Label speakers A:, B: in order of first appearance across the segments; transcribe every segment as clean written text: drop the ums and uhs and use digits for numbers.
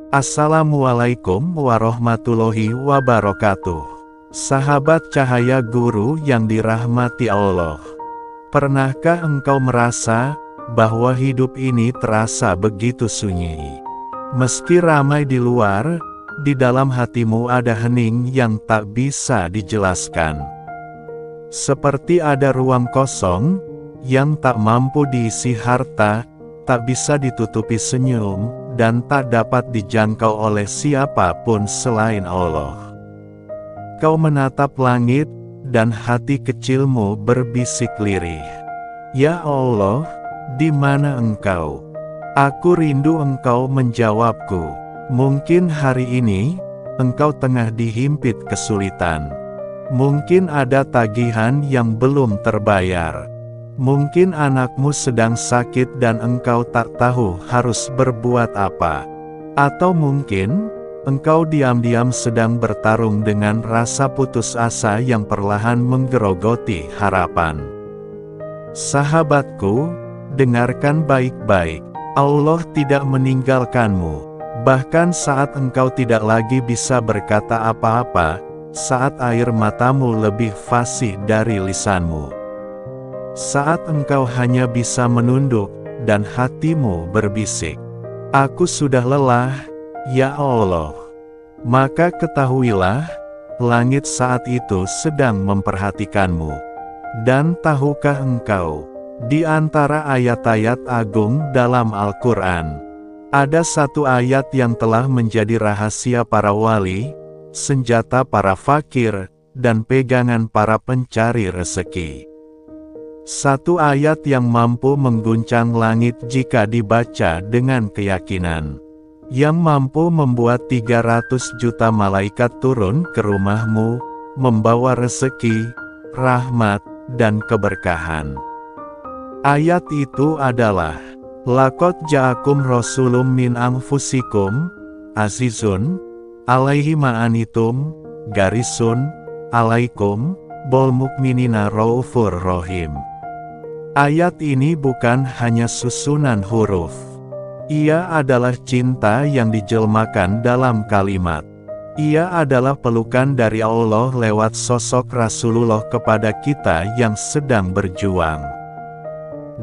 A: Assalamualaikum warahmatullahi wabarakatuh. Sahabat cahaya guru yang dirahmati Allah. Pernahkah engkau merasa bahwa hidup ini terasa begitu sunyi? Meski ramai di luar, di dalam hatimu ada hening yang tak bisa dijelaskan. Seperti ada ruang kosong yang tak mampu diisi harta, tak bisa ditutupi senyum, dan tak dapat dijangkau oleh siapapun selain Allah. Kau menatap langit, dan hati kecilmu berbisik lirih. Ya Allah, di mana Engkau? Aku rindu Engkau menjawabku. Mungkin hari ini, Engkau tengah dihimpit kesulitan. Mungkin ada tagihan yang belum terbayar. Mungkin anakmu sedang sakit dan engkau tak tahu harus berbuat apa. Atau mungkin, engkau diam-diam sedang bertarung dengan rasa putus asa yang perlahan menggerogoti harapan. Sahabatku, dengarkan baik-baik. Allah tidak meninggalkanmu. Bahkan saat engkau tidak lagi bisa berkata apa-apa, saat air matamu lebih fasih dari lisanmu. Saat engkau hanya bisa menunduk, dan hatimu berbisik, "Aku sudah lelah, ya Allah." Maka ketahuilah, langit saat itu sedang memperhatikanmu. Dan tahukah engkau, di antara ayat-ayat agung dalam Al-Quran, ada satu ayat yang telah menjadi rahasia para wali, senjata para fakir, dan pegangan para pencari rezeki. Satu ayat yang mampu mengguncang langit jika dibaca dengan keyakinan. Yang mampu membuat 300 juta malaikat turun ke rumahmu, membawa rezeki, rahmat, dan keberkahan. Ayat itu adalah, "Laqad ja'akum rasulun min anfusikum, azizun, alaihi ma'anitum, garisun, alaikum, bil mu'minina raufur rahim." Ayat ini bukan hanya susunan huruf. Ia adalah cinta yang dijelmakan dalam kalimat. Ia adalah pelukan dari Allah lewat sosok Rasulullah kepada kita yang sedang berjuang.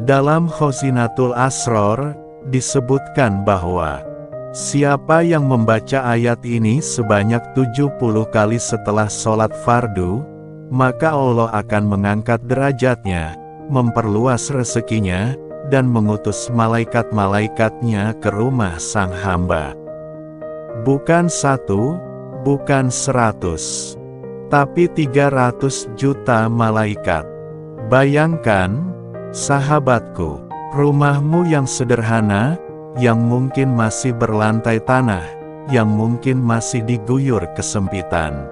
A: Dalam Khazinatul Asrar, disebutkan bahwa siapa yang membaca ayat ini sebanyak 70 kali setelah sholat fardu, maka Allah akan mengangkat derajatnya, memperluas rezekinya, dan mengutus malaikat-malaikatnya ke rumah sang hamba. Bukan 1, bukan 100, tapi 300 juta malaikat. Bayangkan, sahabatku, rumahmu yang sederhana, yang mungkin masih berlantai tanah, yang mungkin masih diguyur kesempitan,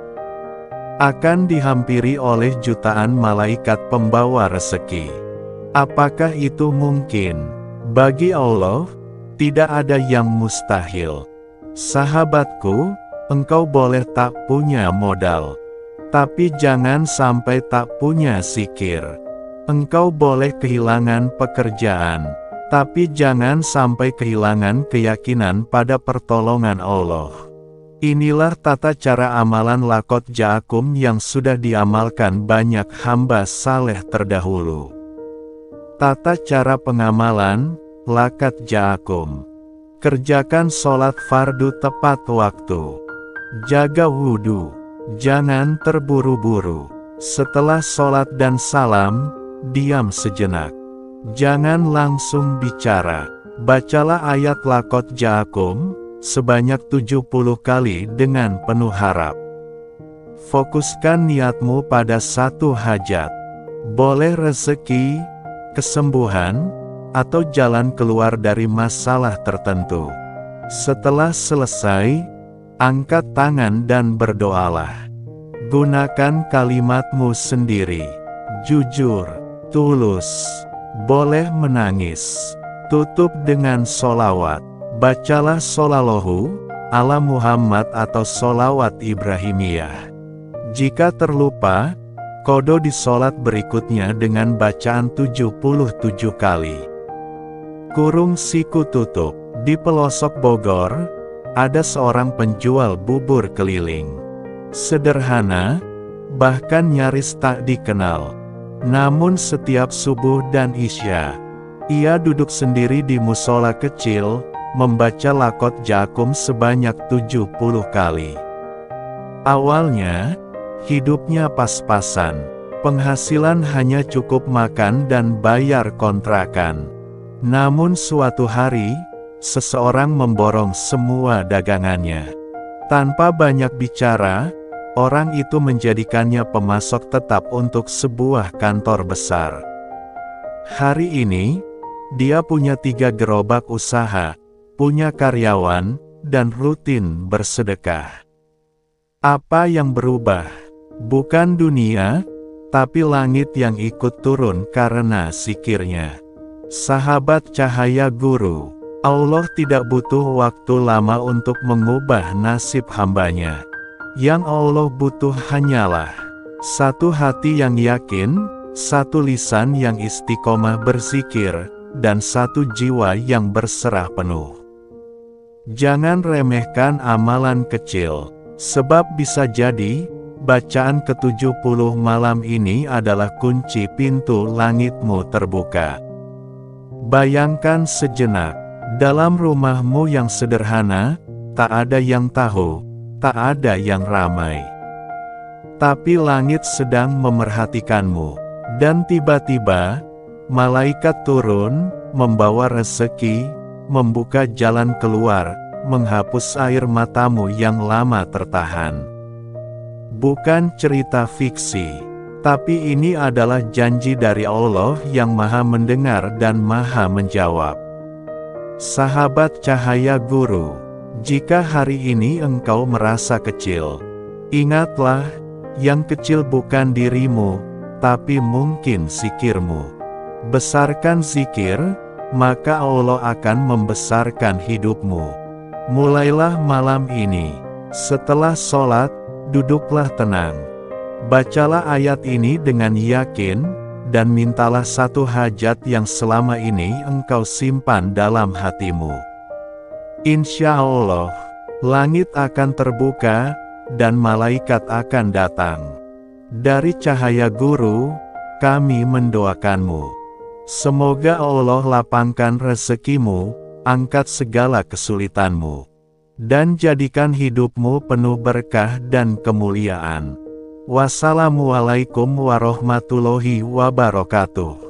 A: akan dihampiri oleh jutaan malaikat pembawa rezeki. Apakah itu mungkin? Bagi Allah, tidak ada yang mustahil. Sahabatku, engkau boleh tak punya modal, tapi jangan sampai tak punya zikir. Engkau boleh kehilangan pekerjaan, tapi jangan sampai kehilangan keyakinan pada pertolongan Allah. Inilah tata cara amalan Laqad ja'akum yang sudah diamalkan banyak hamba saleh terdahulu. Tata cara pengamalan, Laqad ja'akum. Kerjakan sholat fardu tepat waktu. Jaga wudhu. Jangan terburu-buru. Setelah sholat dan salam, diam sejenak. Jangan langsung bicara. Bacalah ayat Laqad ja'akum sebanyak 70 kali dengan penuh harap. Fokuskan niatmu pada satu hajat. Boleh rezeki, kesembuhan, atau jalan keluar dari masalah tertentu. Setelah selesai, angkat tangan dan berdoalah. Gunakan kalimatmu sendiri. Jujur, tulus. Boleh menangis. Tutup dengan sholawat. Bacalah shollallahu ala Muhammad atau sholawat Ibrahimiyah. Jika terlupa, kodo di sholat berikutnya dengan bacaan 77 kali. Kurung siku tutup. Di pelosok Bogor, ada seorang penjual bubur keliling. Sederhana, bahkan nyaris tak dikenal. Namun setiap subuh dan isya, ia duduk sendiri di musola kecil, membaca lakot jakum sebanyak 70 kali. Awalnya, hidupnya pas-pasan. Penghasilan hanya cukup makan dan bayar kontrakan. Namun suatu hari, seseorang memborong semua dagangannya. Tanpa banyak bicara, orang itu menjadikannya pemasok tetap untuk sebuah kantor besar. Hari ini, dia punya 3 gerobak usaha, punya karyawan, dan rutin bersedekah. Apa yang berubah? Bukan dunia, tapi langit yang ikut turun karena zikirnya. Sahabat cahaya guru, Allah tidak butuh waktu lama untuk mengubah nasib hambanya. Yang Allah butuh hanyalah satu hati yang yakin, satu lisan yang istiqomah berzikir, dan satu jiwa yang berserah penuh. Jangan remehkan amalan kecil, sebab bisa jadi bacaan ke-70 malam ini adalah kunci pintu langitmu terbuka. Bayangkan sejenak, dalam rumahmu yang sederhana, tak ada yang tahu, tak ada yang ramai. Tapi langit sedang memerhatikanmu, dan tiba-tiba, malaikat turun, membawa rezeki, membuka jalan keluar, menghapus air matamu yang lama tertahan. Bukan cerita fiksi, tapi ini adalah janji dari Allah yang Maha Mendengar dan Maha Menjawab. Sahabat cahaya guru, jika hari ini engkau merasa kecil, ingatlah, yang kecil bukan dirimu, tapi mungkin zikirmu. Besarkan zikir, maka Allah akan membesarkan hidupmu. Mulailah malam ini, setelah sholat, duduklah tenang. Bacalah ayat ini dengan yakin, dan mintalah satu hajat yang selama ini engkau simpan dalam hatimu. Insya Allah, langit akan terbuka, dan malaikat akan datang. Dari cahaya guru, kami mendoakanmu. Semoga Allah lapangkan rezekimu, angkat segala kesulitanmu, dan jadikan hidupmu penuh berkah dan kemuliaan. Wassalamualaikum warahmatullahi wabarakatuh.